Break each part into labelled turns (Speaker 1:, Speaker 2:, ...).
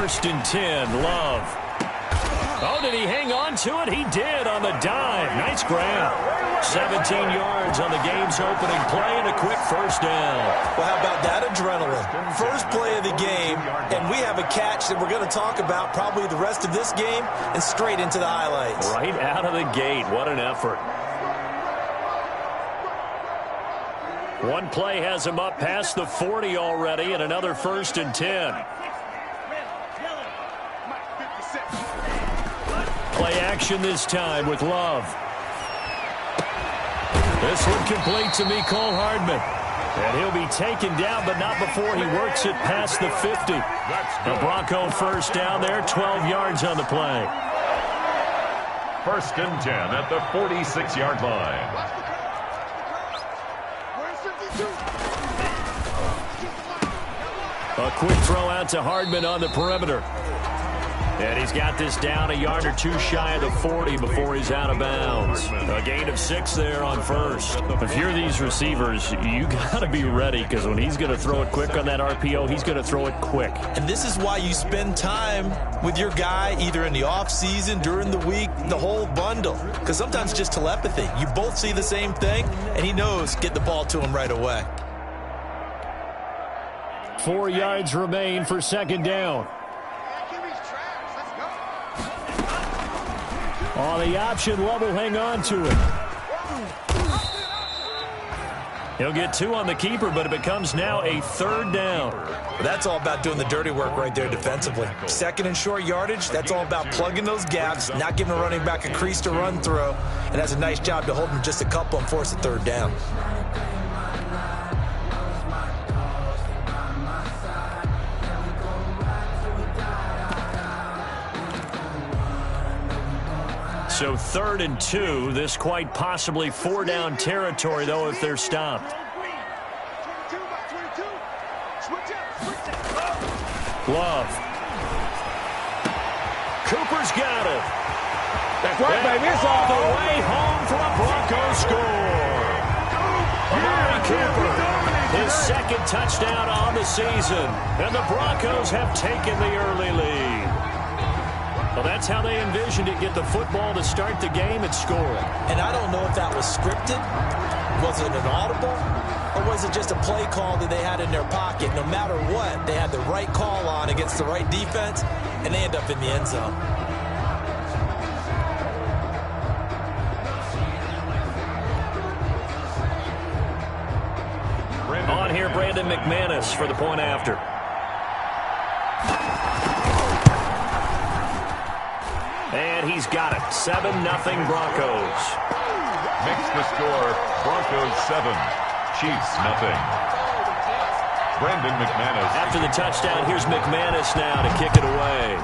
Speaker 1: First and 10, Love. Oh, did he hang on to it? He did on the dive. Nice grab. 17 yards on the game's opening play and a quick first down.
Speaker 2: Well, how about that adrenaline? First play of the game, and we have a catch that we're going to talk about probably the rest of this game and straight into the highlights.
Speaker 1: Right out of the gate. What an effort. One play has him up past the 40 already, and another first and 10. Play action this time with Love. This one complete to Mecole Hardman. And he'll be taken down, but not before he works it past the 50. The Bronco first down there, 12 yards on the play.
Speaker 3: First and 10 at the 46-yard line.
Speaker 1: A quick throw out to Hardman on the perimeter. And he's got this down a yard or two shy of the 40 before he's out of bounds. A gain of 6 there on first. If you're these receivers, you got to be ready, because when he's going to throw it quick on that RPO, he's going to throw it quick.
Speaker 2: And this is why you spend time with your guy either in the offseason, during the week, the whole bundle. Because sometimes just telepathy. You both see the same thing, and he knows get the ball to him right away.
Speaker 1: 4 yards remain for second down. On the option, Love will hang on to it. He'll get 2 on the keeper, but it becomes now a third down.
Speaker 2: That's all about doing the dirty work right there defensively. Second and short yardage, that's all about plugging those gaps, not giving a running back a crease to run through, and that's a nice job to hold him just a couple and force a third down.
Speaker 1: So 3rd and 2, this quite possibly 4-down territory, though, if they're stopped. Love. Cooper's got it.
Speaker 4: That's right, baby. It's
Speaker 1: all the way home for a Broncos score. Amari Cooper, his second touchdown on the season. And the Broncos have taken the early lead. Well, that's how they envisioned it, get the football to start the game and score it.
Speaker 2: And I don't know if that was scripted, was it an audible, or was it just a play call that they had in their pocket? No matter what, they had the right call on against the right defense, and they end up in the end zone.
Speaker 1: On here, Brandon McManus for the point after. And he's got it. 7-0 Broncos.
Speaker 3: Makes the score Broncos 7, Chiefs 0. Brandon McManus.
Speaker 1: After the touchdown, here's McManus now to kick it away.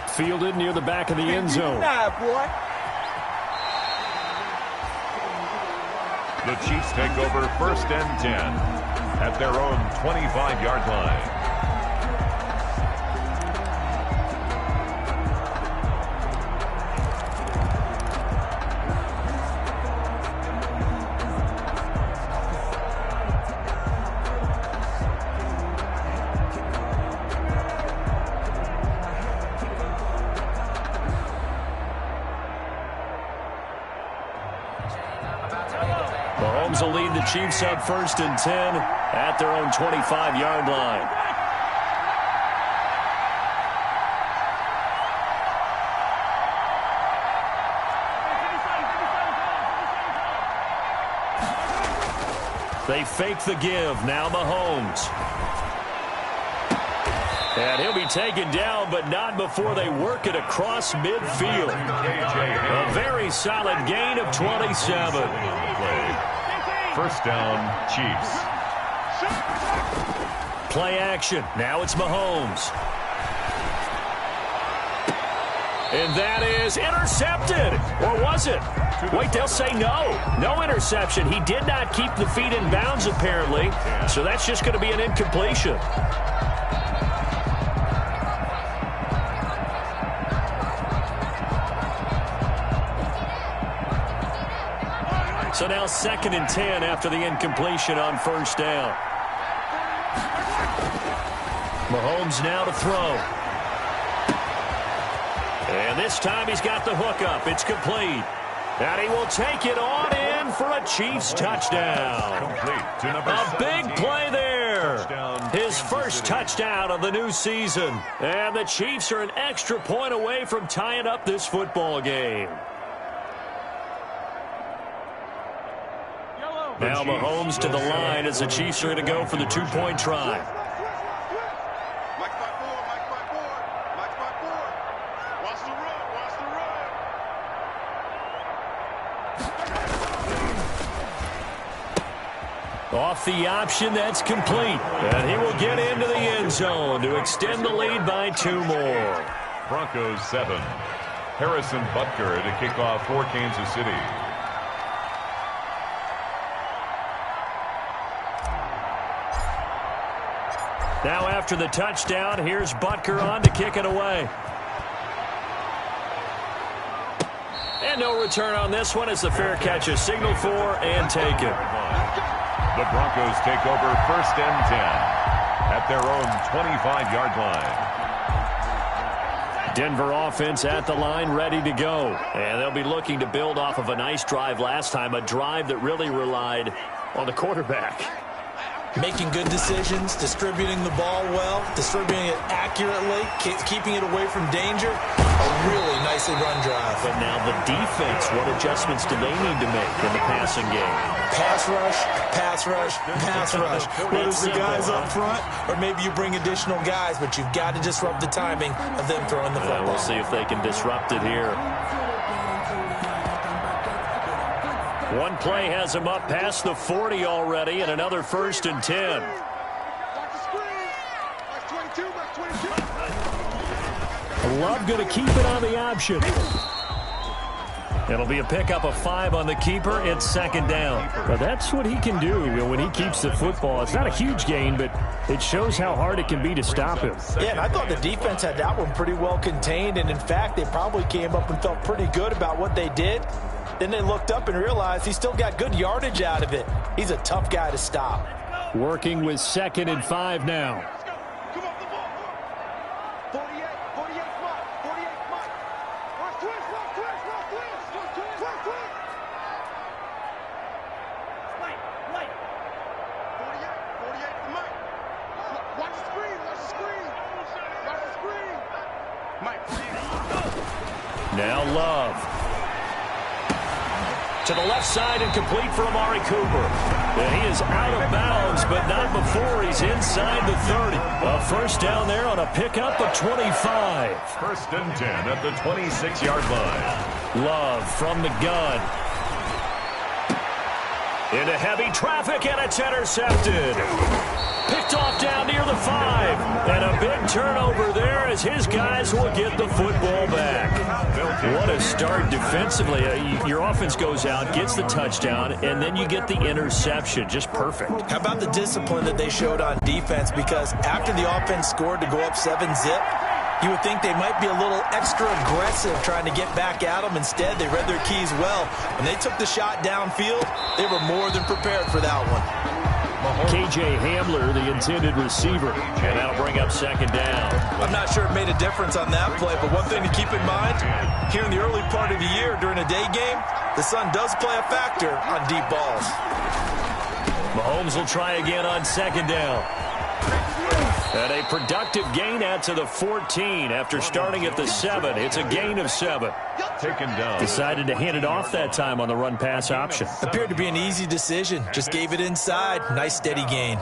Speaker 1: Fielded near the back of the end zone.
Speaker 3: The Chiefs take over 1st and 10 at their own 25-yard line.
Speaker 1: Mahomes will lead the Chiefs up 1st and 10 at their own 25-yard line. They fake the give. Now Mahomes. And he'll be taken down, but not before they work it across midfield. A very solid gain of 27.
Speaker 3: First down, Chiefs.
Speaker 1: Play action. Now it's Mahomes. And that is intercepted. Or was it? Wait, they'll say no. No interception. He did not keep the feet in bounds, apparently. So that's just going to be an incompletion. So now 2nd and 10 after the incompletion on 1st down. Mahomes now to throw. And this time he's got the hook up. It's complete. And he will take it on in for a Chiefs touchdown. A big play there. His first touchdown of the new season. And the Chiefs are an extra point away from tying up this football game. Now Mahomes to the line as the Chiefs are going to go for the two-point try. Off the option, that's complete. And he will get into the end zone to extend the lead by 2 more.
Speaker 3: Broncos 7. Harrison Butker to kick off for Kansas City.
Speaker 1: Now after the touchdown, here's Butker on to kick it away. And no return on this one as the fair catch is signaled for and taken.
Speaker 3: The Broncos take over 1st and 10 at their own 25-yard line.
Speaker 1: Denver offense at the line, ready to go. And they'll be looking to build off of a nice drive last time, a drive that really relied on the quarterback.
Speaker 2: Making good decisions, distributing the ball well, distributing it accurately, keeping it away from danger. A really nicely run drive.
Speaker 1: But now the defense, what adjustments do they need to make in the passing game?
Speaker 2: Pass rush, pass rush, pass rush. Whether it's the guys up front or maybe you bring additional guys, but you've got to disrupt the timing of them throwing the football.
Speaker 1: We'll see if they can disrupt it here. One play has him up past the 40 already, and another 1st and 10. Love going to keep it on the option. It'll be a pickup of 5 on the keeper. It's 2nd down.
Speaker 5: Well, that's what he can do when he keeps the football. It's not a huge gain, but it shows how hard it can be to stop him.
Speaker 2: Yeah, and I thought the defense had that one pretty well contained, and in fact, they probably came up and felt pretty good about what they did. Then they looked up and realized he still got good yardage out of it. He's a tough guy to stop.
Speaker 5: Working with 2nd and 5 now.
Speaker 1: Now Love. To the left side and complete for Amari Cooper. And he is out of bounds, but not before he's inside the 30. A 1st down there on a pickup of 25.
Speaker 3: 1st and 10 at the 26-yard line.
Speaker 1: Love from the gun. Into heavy traffic, and it's intercepted. Picked off down near the 5. And a big turnover there as his guys will get the football back. What a start defensively. Your offense goes out, gets the touchdown, and then you get the interception. Just perfect.
Speaker 2: How about the discipline that they showed on defense? Because after the offense scored to go up 7-zip, you would think they might be a little extra aggressive trying to get back at them. Instead, they read their keys well. When they took the shot downfield, they were more than prepared for that one.
Speaker 5: KJ Hamler, the intended receiver.
Speaker 1: And that'll bring up 2nd down.
Speaker 2: I'm not sure it made a difference on that play, but one thing to keep in mind, here in the early part of the year during a day game, the sun does play a factor on deep balls.
Speaker 1: Mahomes will try again on 2nd down. And a productive gain out to the 14 after starting at the 7. It's a gain of 7.
Speaker 3: Taken down.
Speaker 1: Decided to hand it off that time on the run-pass option.
Speaker 2: Appeared to be an easy decision. Just gave it inside. Nice steady gain.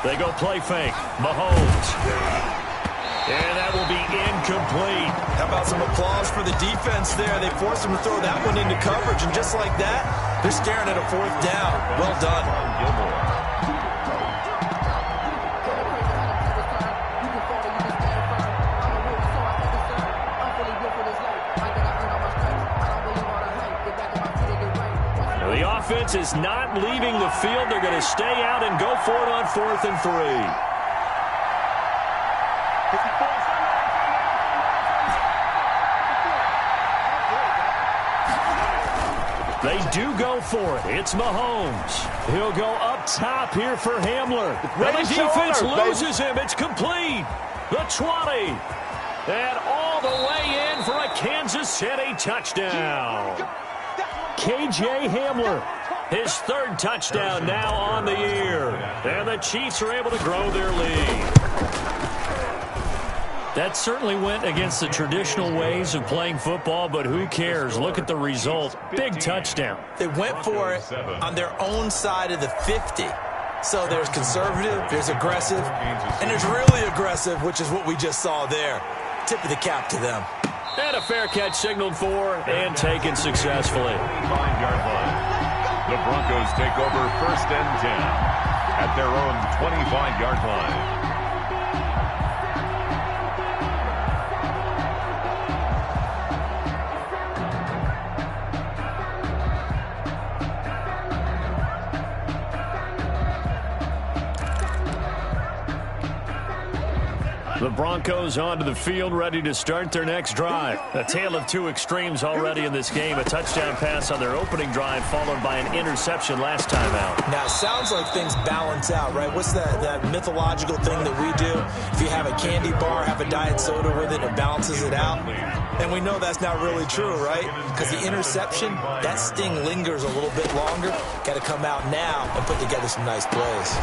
Speaker 1: They go play fake. Mahomes. And that will be incomplete.
Speaker 2: How about some applause for the defense there? They forced him to throw that one into coverage, and just like that, they're staring at a 4th down. Well done.
Speaker 1: defense is not leaving the field. They're going to stay out and go for it on 4th and 3. They do go for it. It's Mahomes. He'll go up top here for Hamler. And the defense loses him. It's complete. The 20. And all the way in for a Kansas City touchdown. K.J. Hamler, his 3rd touchdown now on the year. And the Chiefs are able to grow their lead. That certainly went against the traditional ways of playing football, but who cares? Look at the result. Big touchdown.
Speaker 2: They went for it on their own side of the 50. So there's conservative, there's aggressive, and there's really aggressive, which is what we just saw there. Tip of the cap to them.
Speaker 1: And a fair catch signaled for and taken successfully.
Speaker 3: 5-yard line. The Broncos take over 1st and 10 at their own 25-yard line.
Speaker 1: The Broncos onto the field, ready to start their next drive. A tale of two extremes already in this game. A touchdown pass on their opening drive, followed by an interception last time out.
Speaker 2: Now, it sounds like things balance out, right? What's that mythological thing that we do? If you have a candy bar, have a diet soda with it, it balances it out. And we know that's not really true, right? Because the interception, that sting lingers a little bit longer. Got to come out now and put together some nice plays.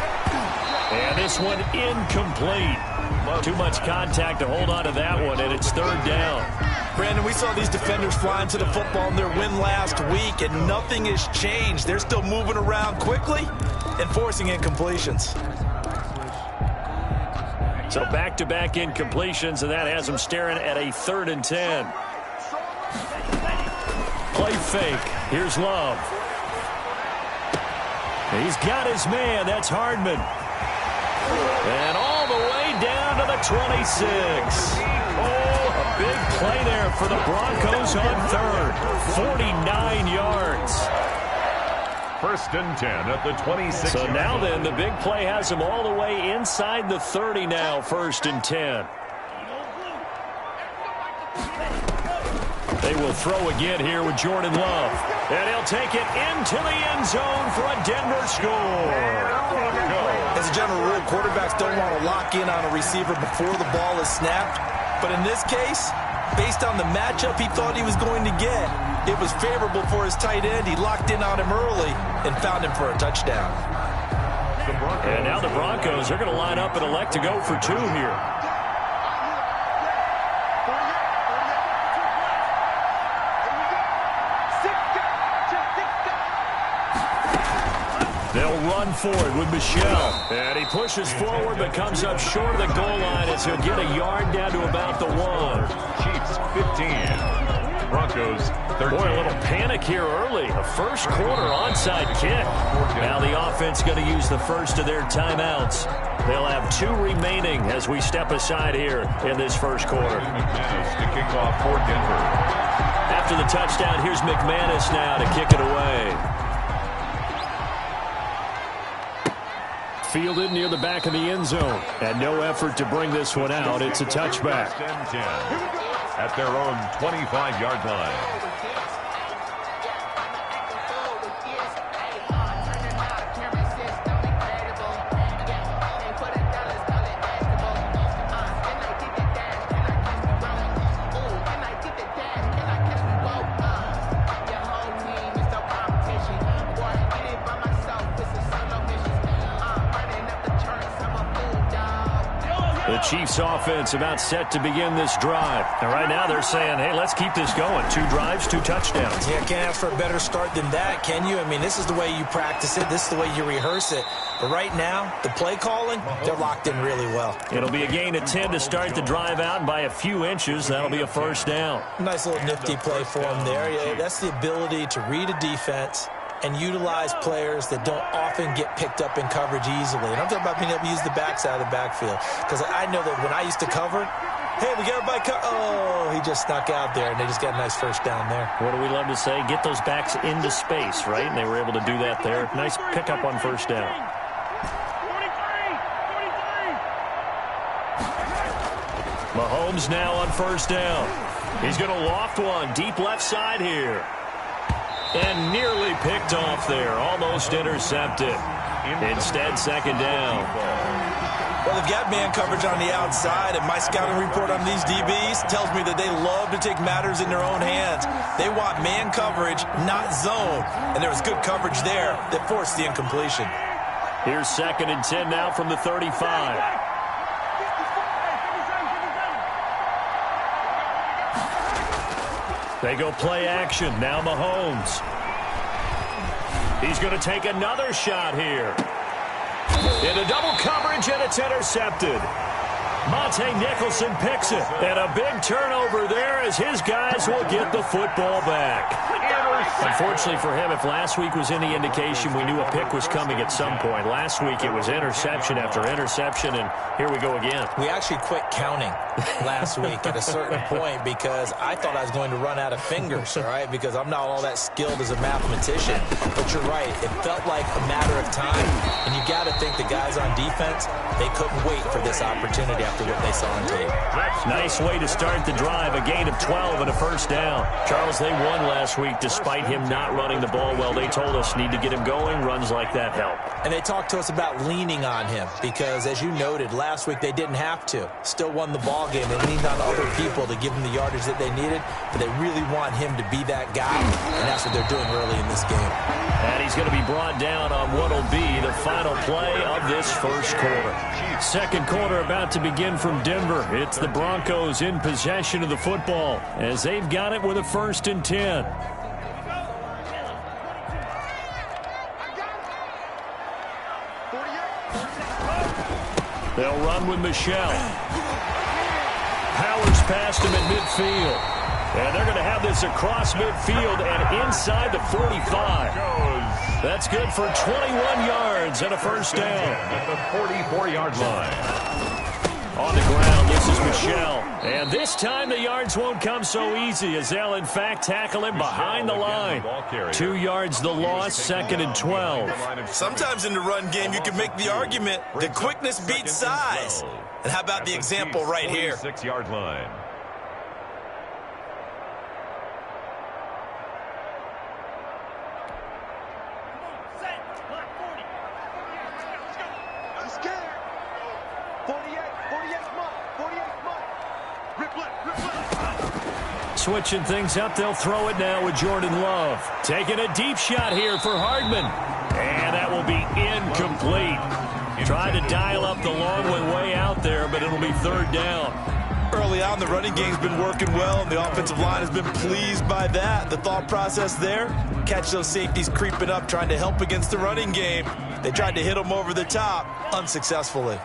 Speaker 1: And this one incomplete. Too much contact to hold on to that one, and it's 3rd down.
Speaker 2: Brandon, we saw these defenders flying to the football in their win last week, and nothing has changed. They're still moving around quickly and forcing incompletions.
Speaker 1: So back-to-back incompletions, and that has them staring at a 3rd and 10. Play fake. Here's Love. He's got his man. That's Hardman. And all the way down to the 26. Oh, a big play there for the Broncos on 3rd. 49 yards.
Speaker 3: 1st and 10 at the 26.
Speaker 1: So now then, the big play has them all the way inside the 30 now, 1st and 10. They will throw again here with Jordan Love. And he'll take it into the end zone for a Denver score.
Speaker 2: As a general rule, quarterbacks don't want to lock in on a receiver before the ball is snapped. But in this case, based on the matchup he thought he was going to get, it was favorable for his tight end. He locked in on him early and found him for a touchdown.
Speaker 1: And now the Broncos are going to line up and elect to go for 2 here. They'll run for it with Michel. And he pushes forward but comes up short of the goal line as he'll get a yard down to about the 1.
Speaker 3: Chiefs 15. Broncos 13.
Speaker 1: Boy, a little panic here early. A first quarter onside kick. Now the offense going to use the first of their timeouts. They'll have 2 remaining as we step aside here in this first quarter.
Speaker 3: McManus to kick off for Denver.
Speaker 1: After the touchdown, here's McManus now to kick it away. Fielded near the back of the end zone. And no effort to bring this one out. It's a touchback.
Speaker 3: 1st and 10 at their own 25-yard line.
Speaker 1: The Chiefs offense about set to begin this drive. And right now they're saying, hey, let's keep this going. 2 drives, 2 touchdowns.
Speaker 2: Yeah, can't ask for a better start than that, can you? I mean, this is the way you practice it. This is the way you rehearse it. But right now, the play calling, they're locked in really well.
Speaker 1: It'll be a gain of 10 to start the drive out, and by a few inches, that'll be a 1st down.
Speaker 2: Nice little nifty play for them there. Yeah, that's the ability to read a defense and utilize players that don't often get picked up in coverage easily. And I'm talking about being able to use the backside of the backfield. Because I know that when I used to cover, hey, we got everybody covered. Oh, he just snuck out there, and they just got a nice first down there.
Speaker 5: What do we love to say? Get those backs into space, right? And they were able to do that there. Nice pickup on first down. Mahomes now on first down. He's going to loft one deep left side here. And nearly picked off there. Almost intercepted. Instead, second down.
Speaker 2: Well, they've got man coverage on the outside, and my scouting report on these DBs tells me that they love to take matters in their own hands. They want man coverage, not zone. And there was good coverage there that forced the incompletion.
Speaker 5: Here's 2nd and 10 now from the 35. They go play action. Now Mahomes. He's going to take another shot here. Into double coverage, and it's intercepted. Monte Nicholson picks it. And a big turnover there as his guys will get the football back. Unfortunately for him, if last week was any indication, we knew a pick was coming at some point. Last week it was interception after interception, and here we go again.
Speaker 2: We actually quit counting last week at a certain point because I thought I was going to run out of fingers, all right, because I'm not all that skilled as a mathematician. But you're right. It felt like a matter of time, and you got to think the guys on defense, they couldn't wait for this opportunity after what they saw on tape.
Speaker 5: Nice way to start the drive, a gain of 12 and a first down. Charles, they won last week despite him not running the ball well. They told us need to get him going. Runs like that help.
Speaker 2: And they talked to us about leaning on him because, as you noted, last week they didn't have to. Still won the ball game. They leaned on other people to give them the yardage that they needed, but they really want him to be that guy, and that's what they're doing early in this game.
Speaker 5: And he's going to be brought down on what will be the final play of this first quarter. Second quarter about to begin from Denver. It's the Broncos in possession of the football as they've got it with a 1st and 10. They'll run with Michelle. Powers past him at midfield. And they're going to have this across midfield and inside the 45. That's good for 21 yards and a first down.
Speaker 3: At the 44-yard line.
Speaker 5: On the ground, this is Michelle. And this time the yards won't come so easy as they'll, in fact, tackle him behind the line. 2 yards the loss, 2nd and 12.
Speaker 2: Sometimes in the run game you can make the argument that quickness beats size. And how about the example right here?
Speaker 3: 6-yard line.
Speaker 5: Switching things up, they'll throw it now with Jordan Love. Taking a deep shot here for Hardman. And that will be incomplete. Tried to dial up the long way out there, but it'll be 3rd down.
Speaker 2: Early on, the running game's been working well, and the offensive line has been pleased by that. The thought process there, catch those safeties creeping up, trying to help against the running game. They tried to hit them over the top, unsuccessfully.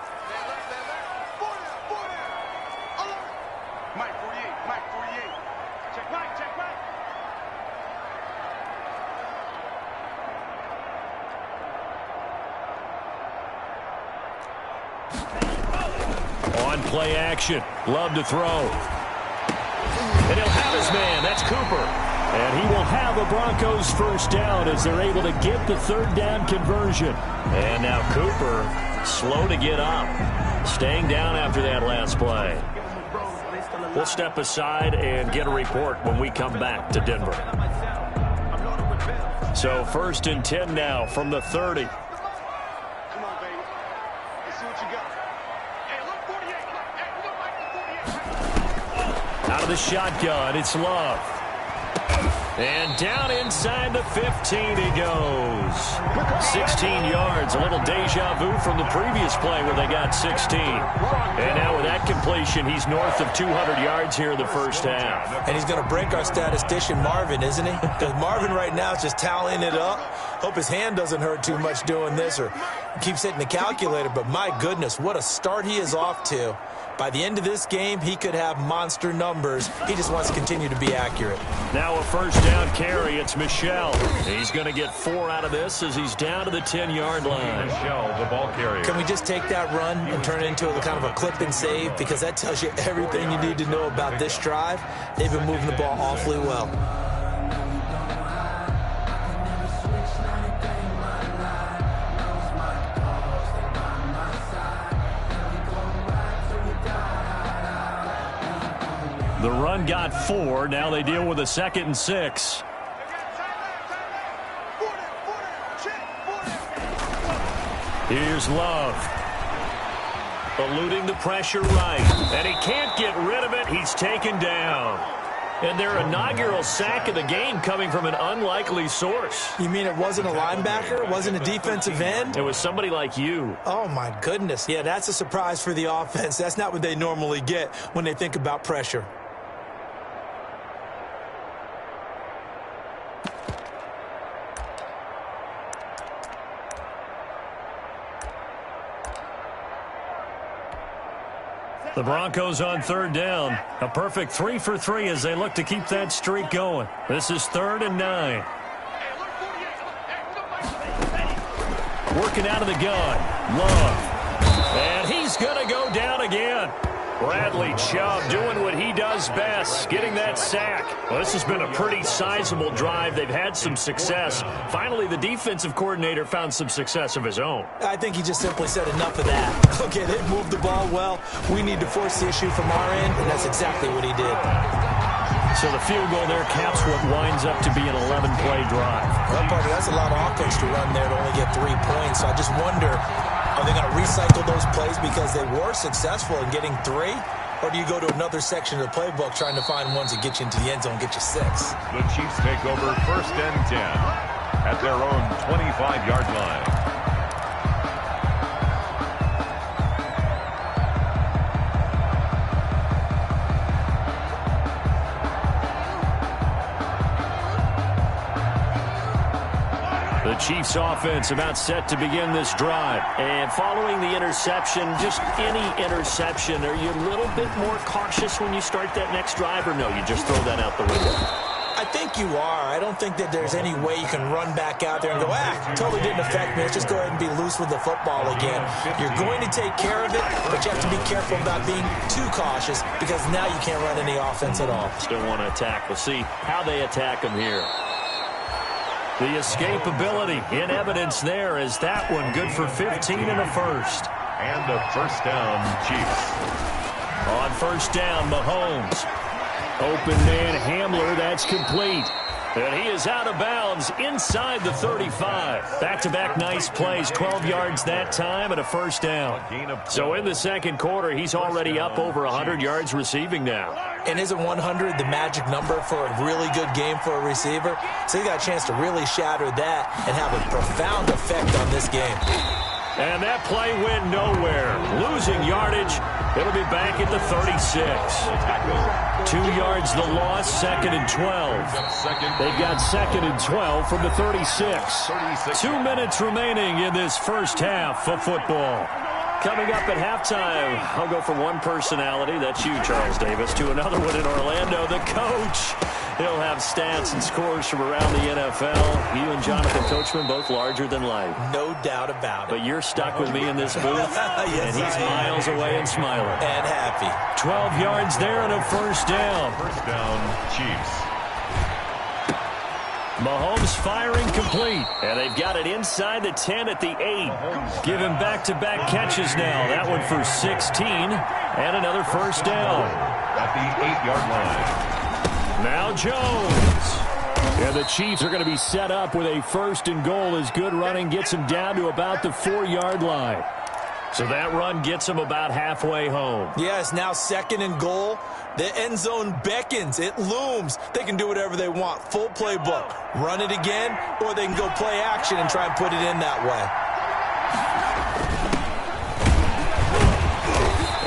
Speaker 5: Play action. Love to throw. And he'll have his man. That's Cooper. And he will have a Broncos first down as they're able to get the 3rd down conversion. And now Cooper slow to get up. Staying down after that last play. We'll step aside and get a report when we come back to Denver. So 1st and 10 now from the 30. Out of the shotgun, it's Love. And down inside the 15 he goes. 16 yards, a little deja vu from the previous play where they got 16. And now with that completion, he's north of 200 yards here in the first half.
Speaker 2: And he's going to break our statistician Marvin, isn't he? Because Marvin right now is just tallying it up. Hope his hand doesn't hurt too much doing this or keeps hitting the calculator. But my goodness, what a start he is off to. By the end of this game, he could have monster numbers. He just wants to continue to be accurate.
Speaker 5: Now a first down carry. It's Michel. He's going to get 4 out of this as he's down to the 10-yard line.
Speaker 3: Michel, the ball carrier.
Speaker 2: Can we just take that run and turn it into a kind of a clip and save? Because that tells you everything you need to know about this drive. They've been moving the ball awfully well.
Speaker 5: The run got 4. Now they deal with a 2nd and 6. Here's Love. Eluding the pressure right. And he can't get rid of it. He's taken down. And their inaugural sack of the game coming from an unlikely source.
Speaker 2: You mean it wasn't a linebacker? It wasn't a defensive end?
Speaker 5: It was somebody like you.
Speaker 2: Oh, my goodness. Yeah, that's a surprise for the offense. That's not what they normally get when they think about pressure.
Speaker 5: The Broncos on 3rd down. A perfect 3 for 3 as they look to keep that streak going. This is 3rd and 9. Working out of the gun. Love. And he's going to go down again. Bradley Chubb doing what he does best, getting that sack. Well, this has been a pretty sizable drive. They've had some success. Finally, the defensive coordinator found some success of his own.
Speaker 2: I think he just simply said enough of that. Okay, they've moved the ball well. We need to force the issue from our end, and that's exactly what he did.
Speaker 5: So the field goal there caps what winds up to be an 11-play drive.
Speaker 2: Well, Parker, that's a lot of offense to run there to only get 3 points. So I just wonder, are they going to recycle those plays because they were successful in getting 3? Or do you go to another section of the playbook trying to find ones that get you into the end zone, get you 6?
Speaker 3: The Chiefs take over 1st and 10 at their own 25-yard line.
Speaker 5: The Chiefs offense about set to begin this drive. And following the interception, just any interception, are you a little bit more cautious when you start that next drive, or no, you just throw that out the window?
Speaker 2: I think you are. I don't think that there's any way you can run back out there and go, totally didn't affect me. Let's just go ahead and be loose with the football again. You're going to take care of it, but you have to be careful about being too cautious because now you can't run any offense at all.
Speaker 5: Still want to attack. We'll see how they attack them here. The escapability in evidence there is that one good for 15 and a first.
Speaker 3: And a first down, Chiefs.
Speaker 5: On first down, Mahomes. Open man Hamler, that's complete. And he is out of bounds inside the 35. Back-to-back nice plays, 12 yards that time and a first down. So in the second quarter, he's already up over 100 yards receiving now.
Speaker 2: And isn't 100 the magic number for a really good game for a receiver? So he got a chance to really shatter that and have a profound effect on this game.
Speaker 5: And that play went nowhere. Losing yardage. It'll be back at the 36. 2 yards the loss, 2nd and 12. They've got 2nd and 12 from the 36. 2 minutes remaining in this first half of football. Coming up at halftime, I'll go from one personality, that's you, Charles Davis, to another one in Orlando, the coach. He'll have stats and scores from around the NFL. You and Jonathan Coachman, both larger than life.
Speaker 2: No doubt about it.
Speaker 5: But you're stuck with me in this booth,
Speaker 2: yes,
Speaker 5: and he's miles away and smiling.
Speaker 2: And happy.
Speaker 5: 12 yards there and a first down.
Speaker 3: First down, Chiefs.
Speaker 5: Mahomes firing complete. And they've got it inside the 10 at the 8. Give him back-to-back catches now. That one for 16. And another first down.
Speaker 3: At the 8-yard line.
Speaker 5: Now Jones. And the Chiefs are going to be set up with a first and goal as good running gets him down to about the 4-yard line. So that run gets him about halfway home.
Speaker 2: Yes, now 2nd and goal. The end zone beckons. It looms. They can do whatever they want. Full playbook. Run it again, or they can go play action and try and put it in that
Speaker 5: way.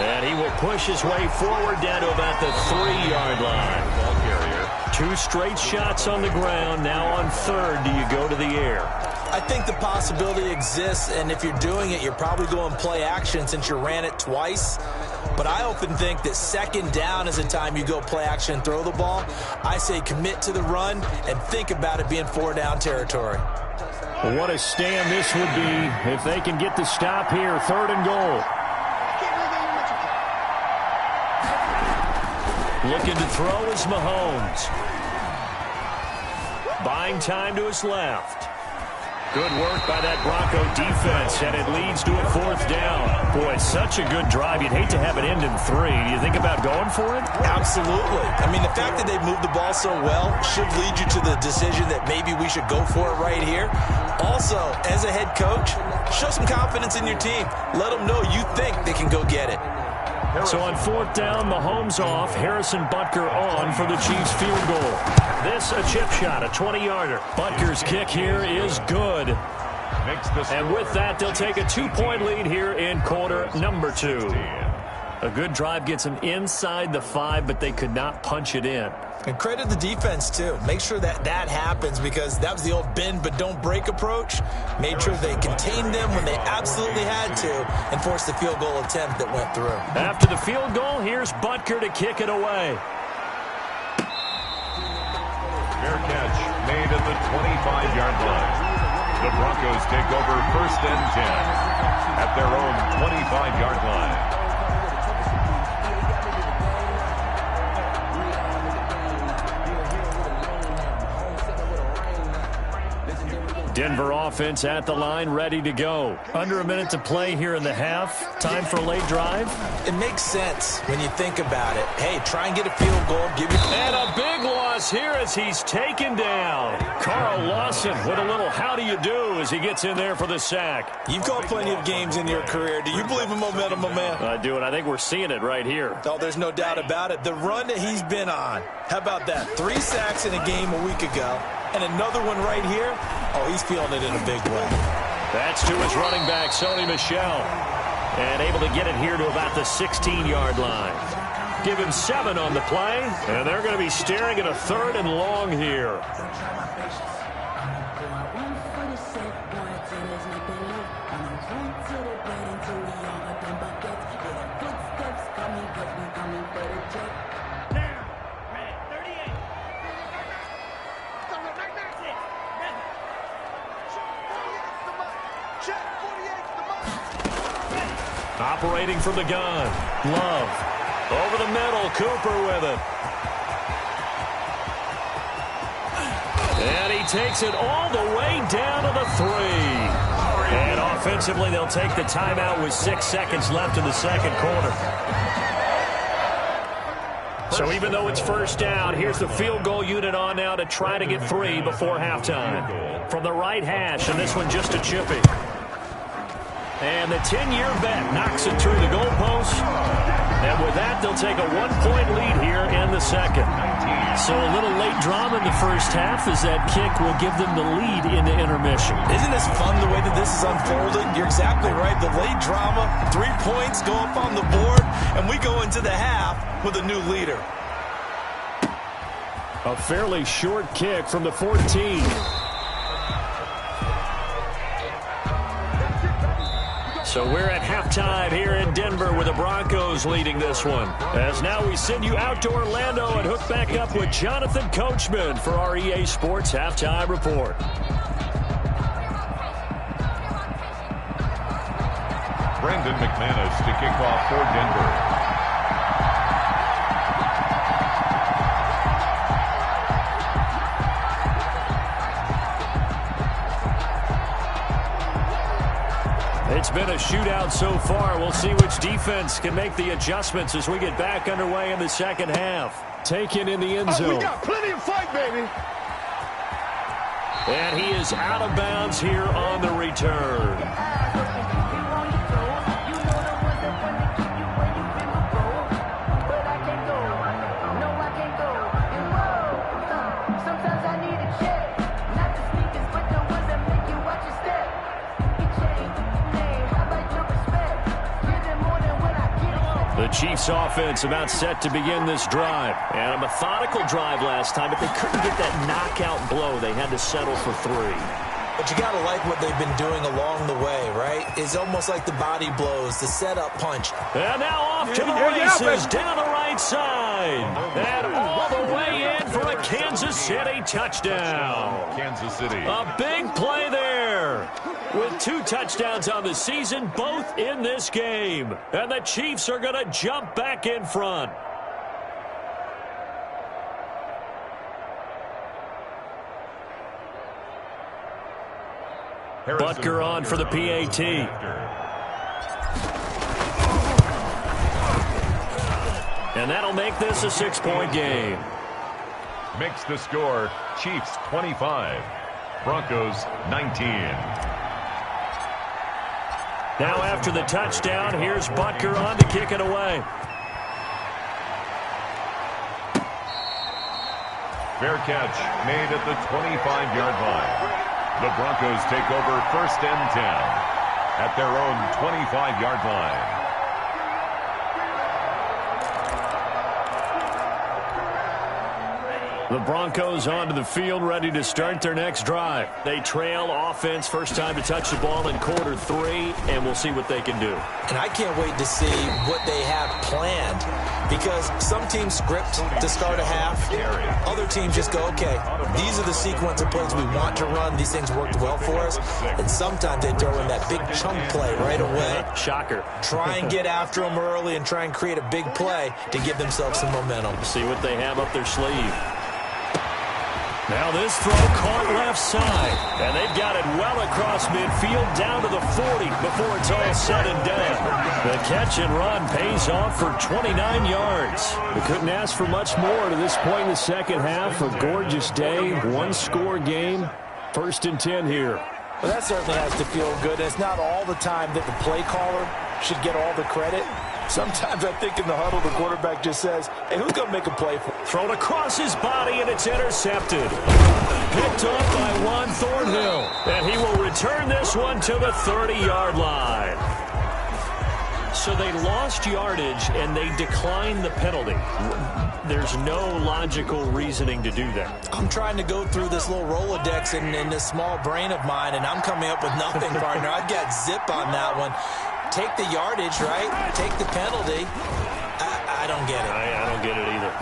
Speaker 5: And he will push his way forward down to about the 3-yard line. Ball carrier. 2 straight shots on the ground. Now on 3rd, do you go to the air?
Speaker 2: I think the possibility exists, and if you're doing it, you're probably going play action since you ran it twice. But I often think that second down is a time you go play action and throw the ball. I say commit to the run and think about it being 4-down territory.
Speaker 5: Well, what a stand this would be if they can get the stop here. 3rd and goal. Looking to throw is Mahomes. Buying time to his left. Good work by that Bronco defense, and it leads to a 4th down. Boy, such a good drive. You'd hate to have it end in 3. Do you think about going for it?
Speaker 2: Absolutely. I mean, the fact that they've moved the ball so well should lead you to the decision that maybe we should go for it right here. Also, as a head coach, show some confidence in your team. Let them know you think they can go get it.
Speaker 5: So on 4th down, Mahomes off, Harrison Butker on for the Chiefs field goal. This a chip shot, a 20-yarder. Butker's kick here is good. And with that, they'll take a 2-point lead here in quarter number 2. A good drive gets them inside the 5, but they could not punch it in.
Speaker 2: And credit the defense, too. Make sure that that happens because that was the old bend but don't break approach. Made sure they contained them when they absolutely had to and forced the field goal attempt that went through.
Speaker 5: After the field goal, here's Butker to kick it away.
Speaker 3: Fair catch made at the 25-yard line. The Broncos take over 1st and 10 at their own 25-yard line.
Speaker 5: Denver offense at the line, ready to go. Under a minute to play here in the half. Time for a late drive.
Speaker 2: It makes sense when you think about it. Hey, try and get a field goal.
Speaker 5: And a big loss here as he's taken down. Carl Lawson with a little how do you do as he gets in there for the sack.
Speaker 2: You've called plenty of games in your career. Do you believe in momentum, my man?
Speaker 5: I do, and I think we're seeing it right here.
Speaker 2: Oh, there's no doubt about it. The run that he's been on. How about that? 3 sacks in a game a week ago. And another one right here. Oh, he's feeling it in a big way.
Speaker 5: That's to his running back, Sony Michel. And able to get it here to about the 16-yard line. Give him 7 on the play. And they're going to be staring at a 3rd and long here. Operating from the gun. Love. Over the middle. Cooper with it. And he takes it all the way down to the 3. And offensively, they'll take the timeout with 6 seconds left in the second quarter. So even though it's 1st down, here's the field goal unit on now to try to get 3 before halftime. From the right hash, and this one just a chippy. And the 10-year vet knocks it through the goalpost. And with that, they'll take a 1-point lead here in the second. So a little late drama in the first half as that kick will give them the lead into intermission.
Speaker 2: Isn't this fun the way that this is unfolding? You're exactly right. The late drama, 3 points go up on the board, and we go into the half with a new leader.
Speaker 5: A fairly short kick from the 14. So we're at halftime here in Denver with the Broncos leading this one. As now we send you out to Orlando and hook back up with Jonathan Coachman for our EA Sports Halftime Report.
Speaker 3: Brandon McManus to kick off for Denver.
Speaker 5: It's been a shootout so far. We'll see which defense can make the adjustments as we get back underway in the second half. Taken in the end zone.
Speaker 4: We got plenty of fight, baby.
Speaker 5: And he is out of bounds here on the return. The Chiefs offense about set to begin this drive. And a methodical drive last time, but they couldn't get that knockout blow. They had to settle for 3.
Speaker 2: But you got to like what they've been doing along the way, right? It's almost like the body blows, the setup punch.
Speaker 5: And now off to the races down the right side. And all the way in for a Kansas City touchdown.
Speaker 3: Kansas City.
Speaker 5: A big play there. With 2 touchdowns on the season, both in this game. And the Chiefs are going to jump back in front. Butker on for the PAT. And that'll make this a 6-point game.
Speaker 3: Makes the score Chiefs 25, Broncos 19.
Speaker 5: Now after the touchdown, here's Butker on to kick it away.
Speaker 3: Fair catch made at the 25-yard line. The Broncos take over 1st and 10 at their own 25-yard line.
Speaker 5: The Broncos onto the field, ready to start their next drive. They trail offense, first time to touch the ball in quarter 3, and we'll see what they can do.
Speaker 2: And I can't wait to see what they have planned, because some teams script to start a half. Other teams just go, okay, these are the sequence of plays we want to run. These things worked well for us. And sometimes they throw in that big chunk play right away.
Speaker 5: Shocker.
Speaker 2: Try and get after them early and try and create a big play to give themselves some momentum.
Speaker 5: See what they have up their sleeve. Now this throw caught left side, and they've got it well across midfield down to the 40 before it's all said and done. The catch and run pays off for 29 yards. We couldn't ask for much more to this point in the second half. A gorgeous day, 1-score game, 1st and 10 here.
Speaker 6: Well, that certainly has to feel good. It's not all the time that the play caller should get all the credit. Sometimes I think in the huddle, the quarterback just says, hey, who's going to make a play for me?
Speaker 5: Thrown across his body, and it's intercepted. Picked up by Juan Thornhill. And he will return this one to the 30-yard line. So they lost yardage, and they declined the penalty. There's no logical reasoning to do that.
Speaker 2: I'm trying to go through this little Rolodex in this small brain of mine, and I'm coming up with nothing, partner. I've got zip on that one. Take the yardage, right? Take the penalty. I don't get it.
Speaker 5: I don't get it either.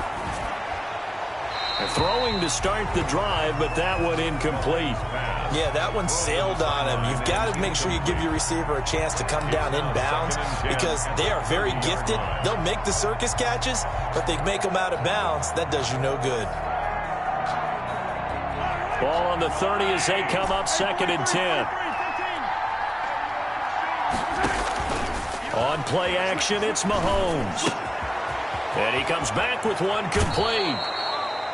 Speaker 5: Throwing to start the drive, but that one incomplete.
Speaker 2: Yeah, that one sailed on him. You've got to make sure you give your receiver a chance to come down inbounds, because they are very gifted. They'll make the circus catches, but they make them out of bounds. That does you no good.
Speaker 5: Ball on the 30 as they come up 2nd and 10. On play action, it's Mahomes. And he comes back with one complete.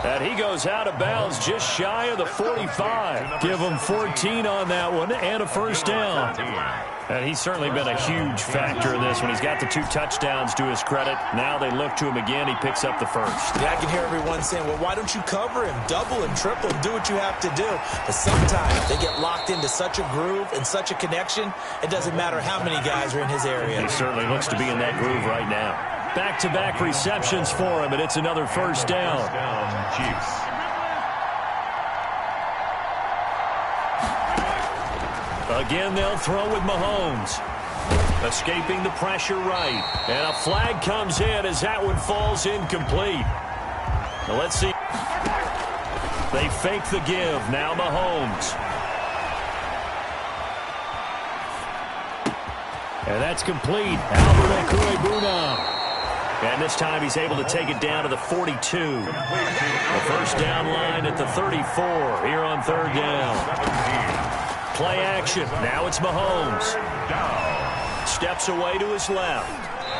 Speaker 5: And he goes out of bounds just shy of the 45. Give him 14 on that one and a 1st down. And he's certainly been a huge factor in this one. He's got the 2 touchdowns to his credit. Now they look to him again. He picks up the 1st.
Speaker 2: Yeah, I can hear everyone saying, well, why don't you cover him? Double him, triple him, do what you have to do. But sometimes they get locked into such a groove and such a connection, it doesn't matter how many guys are in his area.
Speaker 5: He certainly looks to be in that groove right now. Back-to-back receptions for him, and it's another 1st down.
Speaker 3: Chiefs.
Speaker 5: Again, they'll throw with Mahomes. Escaping the pressure right. And a flag comes in as that one falls incomplete. Now let's see. They fake the give. Now Mahomes. And that's complete. Albert Okwuegbunam. And this time he's able to take it down to the 42. The 1st down line at the 34 here on 3rd down. Play action. Now it's Mahomes. Steps away to his left.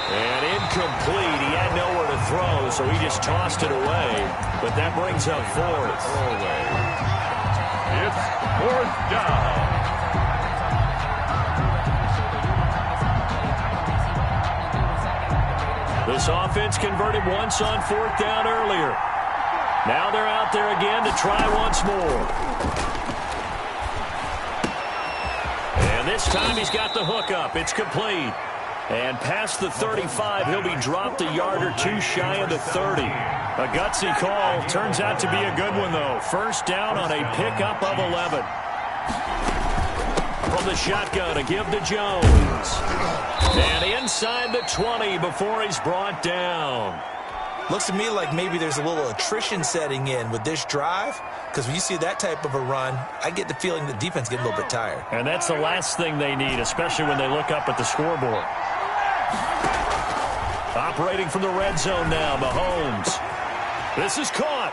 Speaker 5: And incomplete. He had nowhere to throw, so he just tossed it away. But that brings up 4th.
Speaker 3: It's 4th down.
Speaker 5: This offense converted once on 4th down earlier. Now they're out there again to try once more. And this time he's got the hook up. It's complete. And past the 35, he'll be dropped a yard or 2 shy of the 30. A gutsy call. Turns out to be a good one, though. 1st down on a pickup of 11.
Speaker 1: the shotgun to give to Jones. And inside the 20 before he's brought down.
Speaker 2: Looks to me like maybe there's a little attrition setting in with this drive, because when you see that type of a run, I get the feeling the defense getting a little bit tired.
Speaker 1: And that's the last thing they need, especially when they look up at the scoreboard. Operating from the red zone now, Mahomes. This is caught.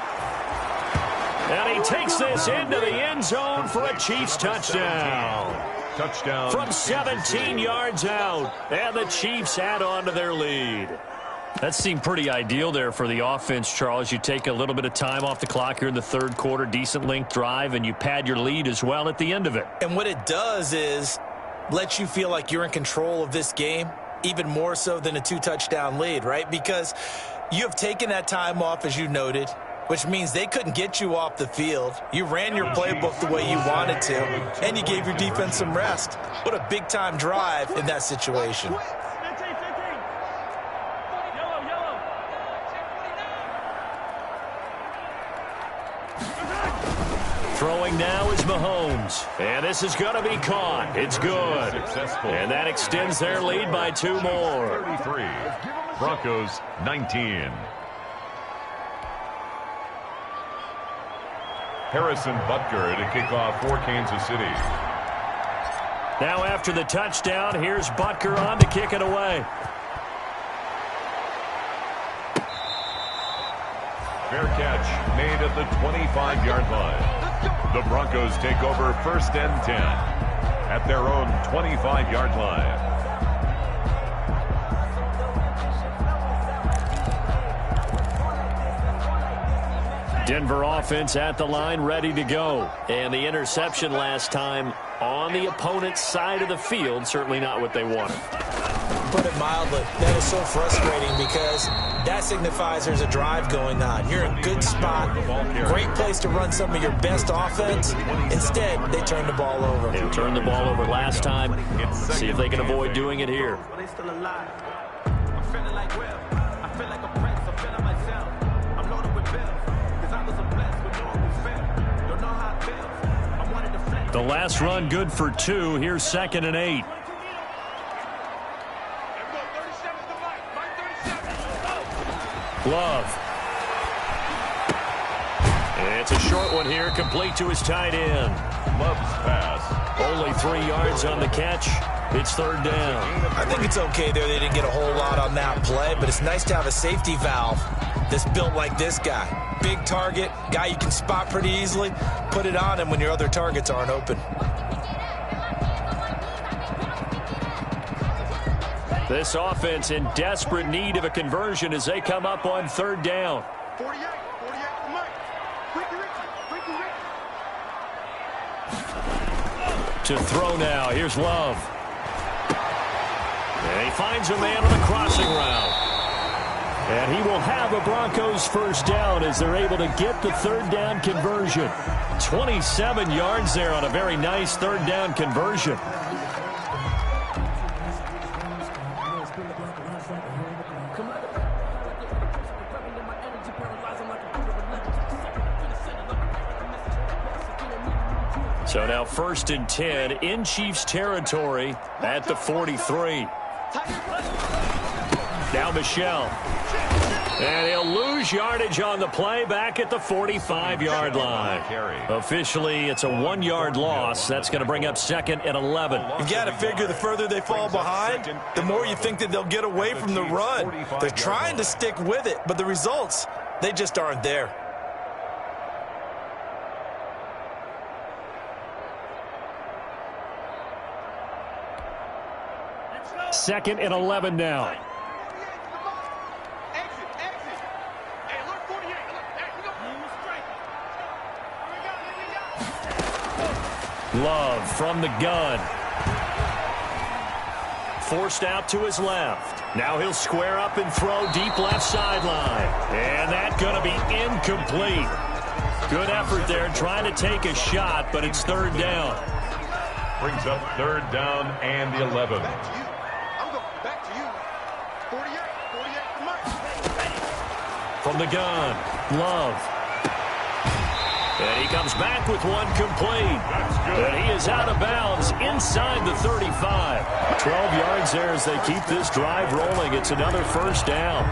Speaker 1: And he takes this into the end zone for a Chiefs touchdown.
Speaker 3: Touchdown.
Speaker 1: From 17 yards out. And the Chiefs add on to their lead. That seemed pretty ideal there for the offense, Charles. You take a little bit of time off the clock here in the third quarter, decent length drive, and you pad your lead as well at the end of it.
Speaker 2: And what it does is let you feel like you're in control of this game, even more so than a 2-touchdown lead, right? Because you have taken that time off, as you noted, which means they couldn't get you off the field. You ran your playbook the way you wanted to, and you gave your defense some rest. What a big-time drive in that situation.
Speaker 1: Throwing now is Mahomes. And this is going to be caught. It's good.
Speaker 3: Successful.
Speaker 1: And that extends their lead by 2 more.
Speaker 3: 33. Broncos 19. Harrison Butker to kick off for Kansas City.
Speaker 1: Now after the touchdown, here's Butker on to kick it away.
Speaker 3: Fair catch made at the 25-yard line. The Broncos take over 1st and 10 at their own 25-yard line.
Speaker 1: Denver offense at the line, ready to go. And the interception last time on the opponent's side of the field, certainly not what they wanted.
Speaker 2: Put it mildly, that is so frustrating because that signifies there's a drive going on. You're in a good spot, great place to run some of your best offense. Instead, they turn the ball over.
Speaker 1: They turned the ball over last time. See if they can avoid doing it here. The last run good for 2. Here's 2nd and 8. Love. It's a short one here, complete to his tight end.
Speaker 3: Love's pass.
Speaker 1: Only 3 yards on the catch. It's 3rd down.
Speaker 2: I think it's okay there. They didn't get a whole lot on that play, but it's nice to have a safety valve that's built like this guy. Big target, guy you can spot pretty easily. Put it on him when your other targets aren't open.
Speaker 1: This offense in desperate need of a conversion as they come up on 3rd down.
Speaker 7: 48, Mike.
Speaker 1: To throw now. Here's Love. And he finds a man on a crossing route. And he will have a Broncos 1st down as they're able to get the 3rd down conversion. 27 yards there on a very nice 3rd down conversion. So now 1st and 10 in Chiefs territory at the 43. Now Michel. And he'll lose yardage on the play back at the 45-yard line. Officially, it's a 1-yard loss. That's going to bring up 2nd and 11.
Speaker 2: You've got to figure the further they fall behind, the more you think that they'll get away from the run. They're trying to stick with it, but the results, they just aren't there.
Speaker 1: 2nd and 11 now. Love from the gun. Forced out to his left. Now he'll square up and throw deep left sideline. And that's going to be incomplete. Good effort there trying to take a shot, but it's 3rd down.
Speaker 3: Brings up 3rd down and 11.
Speaker 1: From the gun, Love.
Speaker 5: And he comes back with one complete. And he is out of bounds inside the 35. 12 yards there as they keep this drive rolling. It's another first down.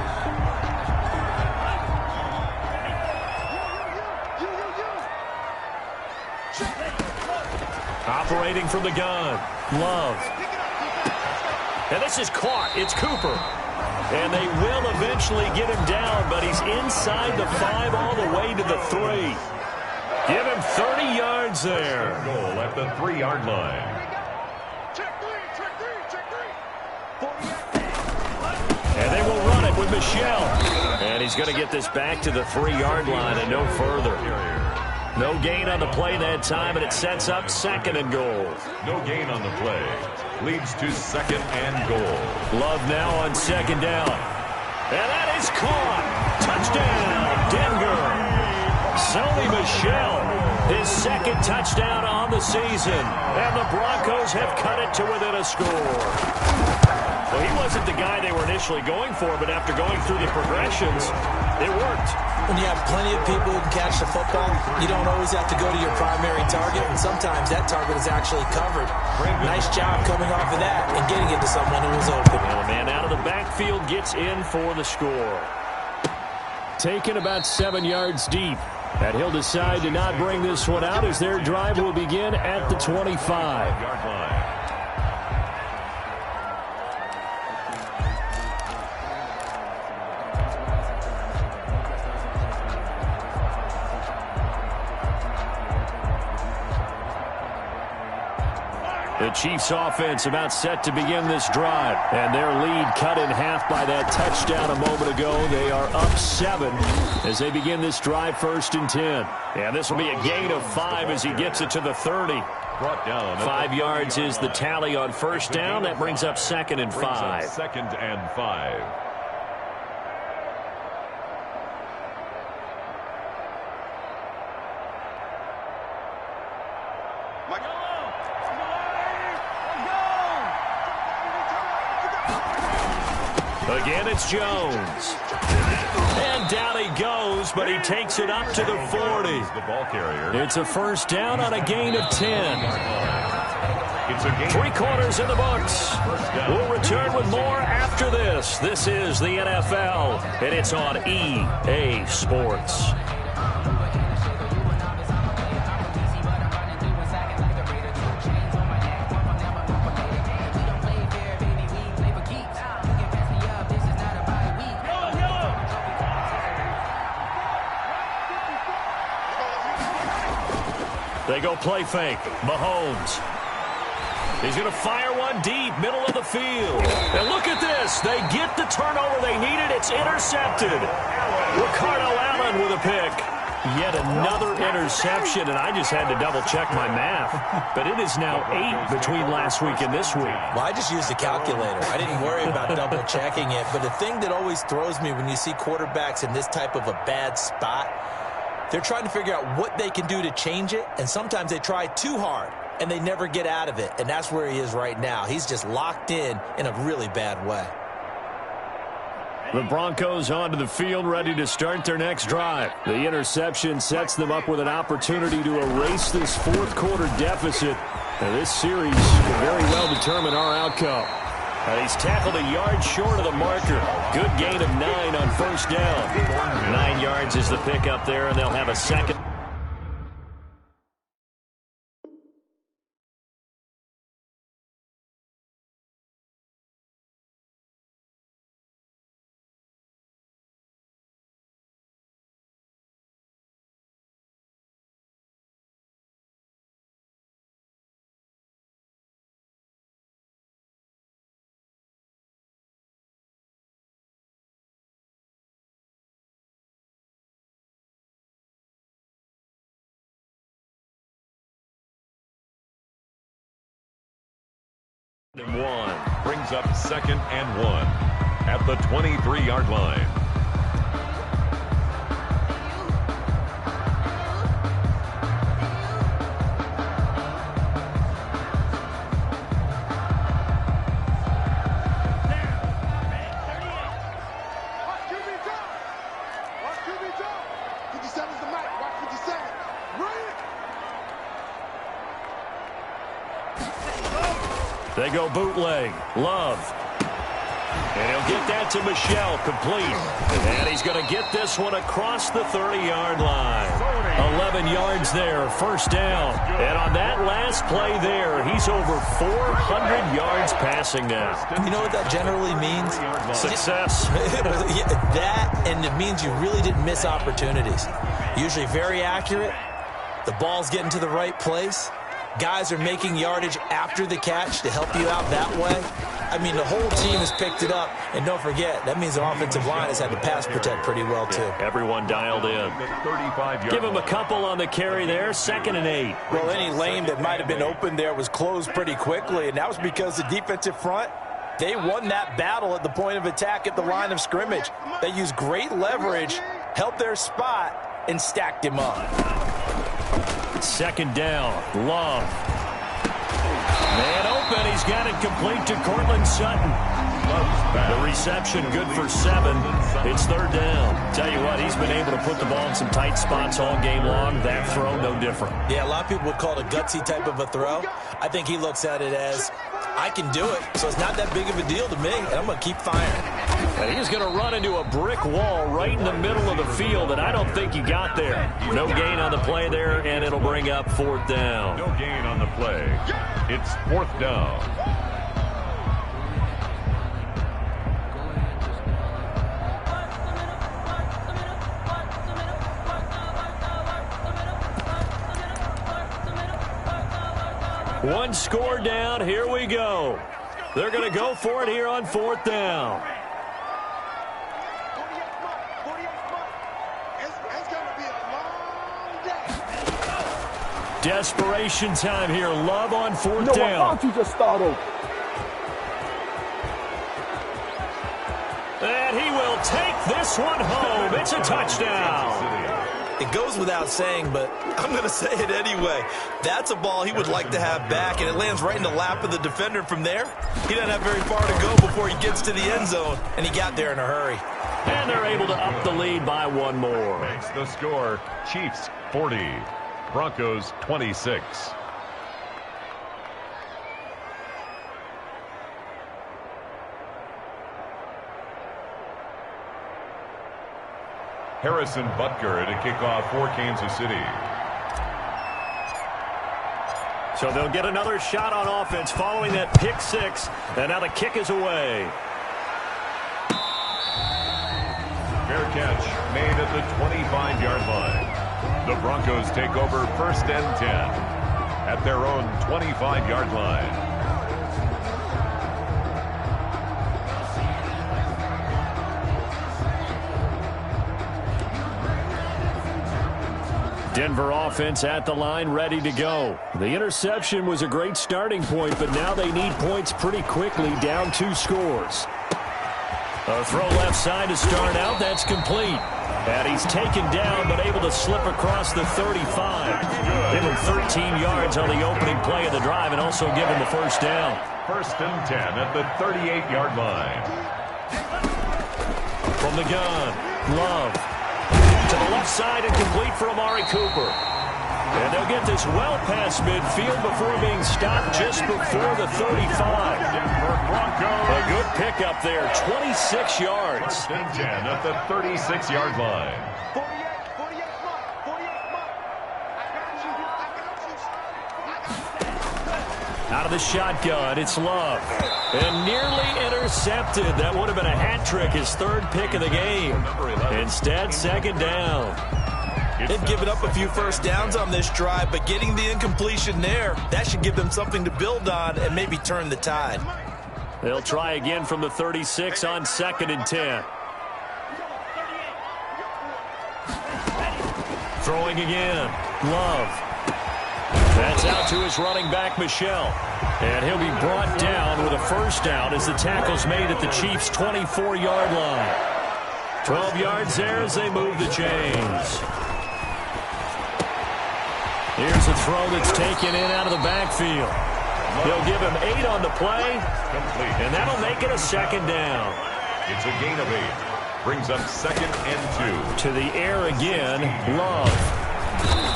Speaker 5: Operating from the gun. Love. And this is caught. It's Cooper. And they will eventually get him down, but he's inside the 5 all the way to the 3. Give him 30 yards there.
Speaker 3: Goal at the 3-yard line.
Speaker 7: Check three.
Speaker 5: And they will run it with Michel. And he's going to get this back to the 3-yard line and no further. No gain on the play that time, and it sets up 2nd and goal.
Speaker 3: No gain on the play. Leads to 2nd and goal.
Speaker 5: Love now on 2nd down. And that is caught. Touchdown, Denver. Sony Michel, his 2nd touchdown on the season. And the Broncos have cut it to within a score. Well, he wasn't the guy they were initially going for, but after going through the progressions, it worked.
Speaker 2: When you have plenty of people who can catch the football, you don't always have to go to your primary target, and sometimes that target is actually covered. Nice job coming off of that and getting it to someone who was open.
Speaker 5: Well, a man out of the backfield gets in for the score. Taken about 7 yards deep. And he'll decide to not bring this one out as their drive will begin at the 25-yard line. The Chiefs offense about set to begin this drive. And their lead cut in half by that touchdown a moment ago. They are up 7 as they begin this drive 1st and 10. And this will be a gain of 5 as he gets it to the 30.
Speaker 3: Brought down
Speaker 5: 5 yards is the tally on 1st down. That brings up 2nd and 5.
Speaker 3: 2nd and 5.
Speaker 5: Again, it's Jones. And down he goes, but he takes it up to the 40.
Speaker 3: The ball carrier.
Speaker 5: It's a 1st down on a gain of 10.
Speaker 3: It's a gain.
Speaker 5: 3 quarters in the books. We'll return with more after this. This is the NFL, and it's on EA Sports. They go play fake. Mahomes. He's going to fire one deep, middle of the field. And look at this. They get the turnover they needed. It's intercepted. Ricardo Allen with a pick. Yet another interception, and I just had to double-check my math. But it is now 8 between last week and this week.
Speaker 2: Well, I just used a calculator. I didn't worry about double-checking it. But the thing that always throws me when you see quarterbacks in this type of a bad spot, they're trying to figure out what they can do to change it, and sometimes they try too hard, and they never get out of it, and that's where he is right now. He's just locked in a really bad way.
Speaker 5: The Broncos onto the field, ready to start their next drive. The interception sets them up with an opportunity to erase this 4th quarter deficit. Now, this series could very well determine our outcome. He's tackled a yard short of the marker. Good gain of 9 on 1st down. 9 yards is the pickup there, and they'll have a 2nd.
Speaker 3: And 1 brings up 2nd and 1 at the 23-yard line.
Speaker 7: Watch QB drop. 57's the mic. Watch 57.
Speaker 5: They go bootleg. Love. And he'll get that to Michel, complete. And he's going to get this one across the 30-yard line. 11 yards there, first down. And on that last play there, he's over 400 yards passing now.
Speaker 2: You know what that generally means?
Speaker 5: Success.
Speaker 2: That, and it means you really didn't miss opportunities. Usually very accurate. The ball's getting to the right place. Guys are making yardage after the catch to help you out that way. I mean, the whole team has picked it up. And don't forget, that means the offensive line has had to pass protect pretty well, too.
Speaker 5: Everyone dialed in. Give him a couple on the carry there, 2nd and 8.
Speaker 6: Well, any lane that might have been open there was closed pretty quickly, and that was because the defensive front, they won that battle at the point of attack at the line of scrimmage. They used great leverage, held their spot, and stacked him up.
Speaker 5: 2nd down, Love. Man open, he's got it complete to Cortland Sutton. The reception good for 7. It's 3rd down. Tell you what, he's been able to put the ball in some tight spots all game long. That throw, no different.
Speaker 2: Yeah, a lot of people would call it a gutsy type of a throw. I think he looks at it as, I can do it, so it's not that big of a deal to me, and I'm going to keep firing.
Speaker 5: And he's going to run into a brick wall right in the middle of the field, and I don't think he got there. No gain on the play there, and it'll bring up 4th down.
Speaker 3: No gain on the play. It's 4th down.
Speaker 5: One score down. Here we go. They're going to go for it here on 4th down. Desperation time here. Love on 4th down.
Speaker 4: Why don't you just start over?
Speaker 5: And he will take this one home. It's a touchdown.
Speaker 2: It goes without saying, but I'm going to say it anyway. That's a ball he would like to have back, and it lands right in the lap of the defender from there. He doesn't have very far to go before he gets to the end zone, and he got there in a hurry.
Speaker 5: And they're able to up the lead by one more.
Speaker 3: Makes the score, Chiefs 40, Broncos 26. Harrison Butker at a kickoff for Kansas City.
Speaker 5: So they'll get another shot on offense following that pick 6, and now the kick is away.
Speaker 3: Fair catch made at the 25-yard line. The Broncos take over 1st and 10 at their own 25-yard line.
Speaker 5: Denver offense at the line, ready to go. The interception was a great starting point, but now they need points pretty quickly, down 2 scores. A throw left side to start out. That's complete. And he's taken down, but able to slip across the 35. Give him 13 yards on the opening play of the drive and also give him a 1st down.
Speaker 3: 1st and 10 at the 38-yard line.
Speaker 5: From the gun, Love. To the left side and complete for Amari Cooper. And they'll get this well past midfield before being stopped just before the 35. A good pickup there, 26 yards.
Speaker 3: 1st and 10 at the 36-yard line.
Speaker 7: 48 mark.
Speaker 5: Out of the shotgun, it's Love. And nearly intercepted. That would have been a hat trick, his 3rd pick of the game. Instead, 2nd down.
Speaker 2: They've given up a few 1st downs on this drive, but getting the incompletion there, that should give them something to build on and maybe turn the tide.
Speaker 5: They'll try again from the 36 on 2nd and 10. Throwing again. Love. That's out to his running back, Michel. And he'll be brought down with a 1st down as the tackle's made at the Chiefs' 24-yard line. 12 yards there as they move the chains. Here's a throw that's taken in out of the backfield. They'll give him 8 on the play, and that'll make it a 2nd down.
Speaker 3: It's a gain of 8. Brings up 2nd and 2.
Speaker 5: To the air again, Love.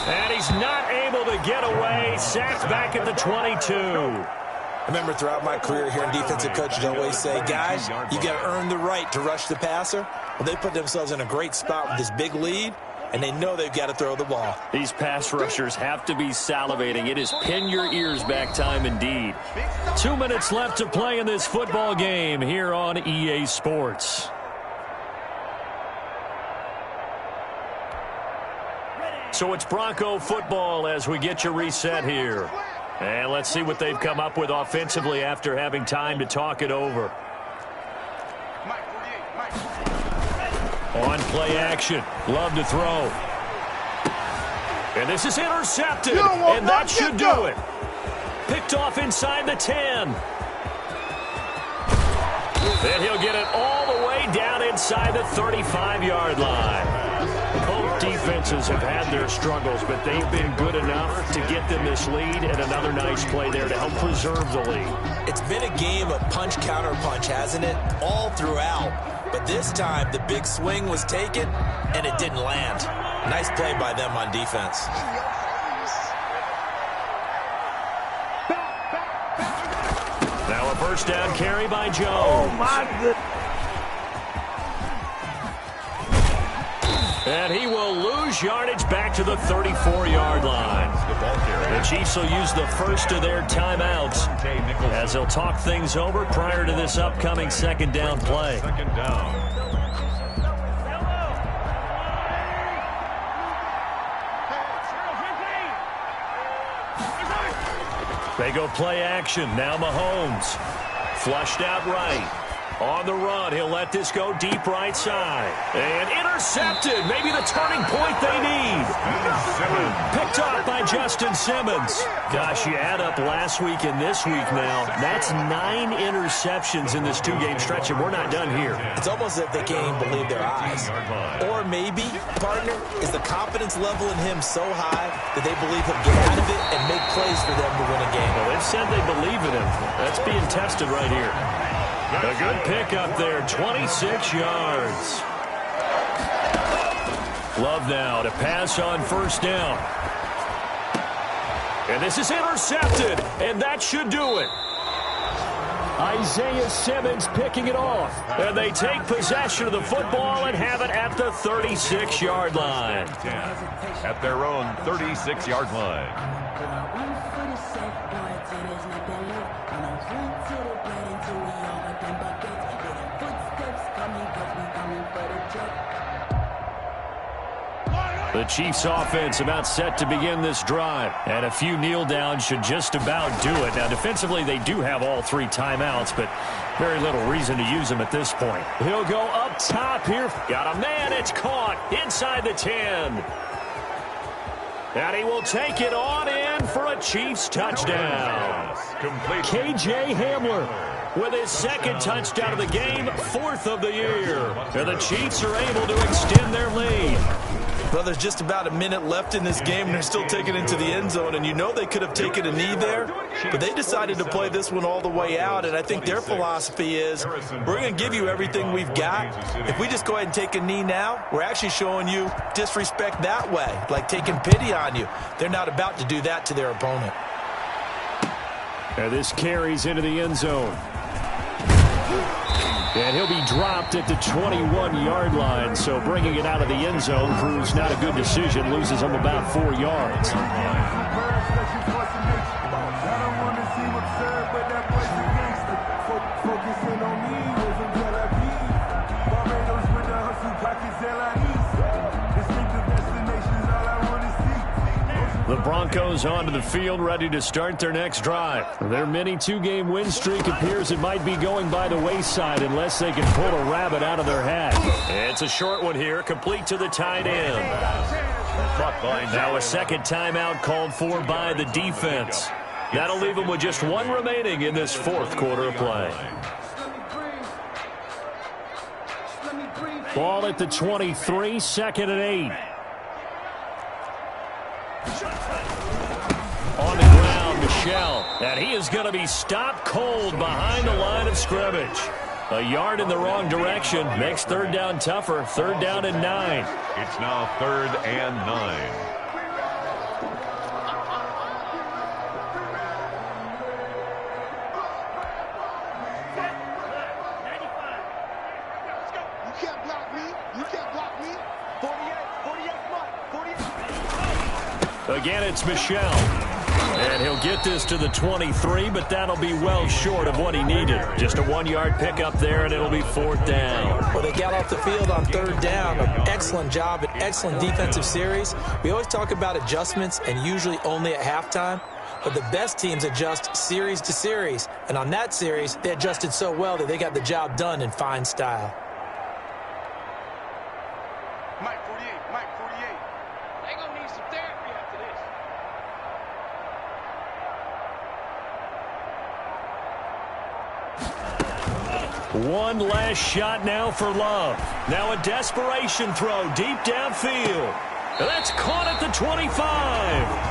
Speaker 5: And he's not able to get away. Sacked back at the 22.
Speaker 6: remember throughout my career here in defensive coaches always say, guys, you got to earn the right to rush the passer. Well, they put themselves in a great spot with this big lead, and they know they've got to throw the ball.
Speaker 5: These pass rushers have to be salivating. It is pin your ears back time indeed. 2 minutes left to play in this football game here on EA Sports. So it's Bronco football as we get you reset here. And let's see what they've come up with offensively after having time to talk it over. On play action. Love to throw. And this is intercepted. And that should do it. Picked off inside the 10. And he'll get it all the way down inside the 35-yard line. Both defenses have had their struggles, but they've been good enough to get them this lead, and another nice play there to help preserve the lead.
Speaker 6: It's been a game of punch-counter-punch, hasn't it? All throughout. But this time, the big swing was taken, and it didn't land. Nice play by them on defense.
Speaker 5: Now a first down carry by Jones.
Speaker 4: Oh, my goodness.
Speaker 5: And he will lose yardage back to the 34-yard line. The Chiefs will use the first of their timeouts as they'll talk things over prior to this upcoming second down play.
Speaker 3: Second down.
Speaker 5: They go play action. Now Mahomes. Flushed out right. On the run, he'll let this go deep right side. And intercepted. Maybe the turning point they need. Picked off by Justin Simmons. Gosh, you add up last week and this week now. That's 9 interceptions in this 2-game stretch, and we're not done here.
Speaker 6: It's almost as if they can't even believe their eyes. Or maybe, partner, is the confidence level in him so high that they believe he'll get out of it and make plays for them to win a game.
Speaker 5: Well, they've said they believe in him. That's being tested right here. A good pickup there, 26 yards. Love now to pass on first down. And this is intercepted, and that should do it. Isaiah Simmons picking it off. And they take possession of the football and have it at the 36-yard line.
Speaker 3: At their own 36-yard line.
Speaker 5: The Chiefs offense about set to begin this drive. And a few kneel downs should just about do it. Now, defensively, they do have all 3 timeouts, but very little reason to use them at this point. He'll go up top here. Got a man. It's caught inside the 10. And he will take it on in for a Chiefs touchdown. KJ Hamler with his second touchdown of the game, 4th of the year. And the Chiefs are able to extend their lead.
Speaker 6: Well, there's just about a minute left in this game, and they're still taking it into the end zone. And you know they could have taken a knee there, but they decided to play this one all the way out. And I think their philosophy is, we're going to give you everything we've got. If we just go ahead and take a knee now, we're actually showing you disrespect that way, like taking pity on you. They're not about to do that to their opponent.
Speaker 5: And this carries into the end zone. And he'll be dropped at the 21-yard line, so bringing it out of the end zone proves not a good decision. Loses him about 4 yards. The Broncos onto the field, ready to start their next drive. Their mini 2-game win streak appears it might be going by the wayside unless they can pull a rabbit out of their hat. It's a short one here, complete to the tight end. Now a second timeout called for by the defense. That'll leave them with just 1 remaining in this 4th quarter of play. Ball at the 23, 2nd and 8. On the ground, Michel. And he is going to be stopped cold behind the line of scrimmage. A yard in the wrong direction makes 3rd down tougher. 3rd down and 9.
Speaker 3: It's now 3rd and 9.
Speaker 5: again, it's Michel. And he'll get this to the 23, but that'll be well short of what he needed. Just a 1-yard pickup there, and it'll be 4th down.
Speaker 2: Well, they got off the field on 3rd down. An excellent job, an excellent defensive series. We always talk about adjustments, and usually only at halftime. But the best teams adjust series to series. And on that series, they adjusted so well that they got the job done in fine style.
Speaker 7: Mike 48, Mike 48. They gonna need some therapy after this.
Speaker 5: One last shot now for Love. Now a desperation throw deep downfield. That's caught at the 25.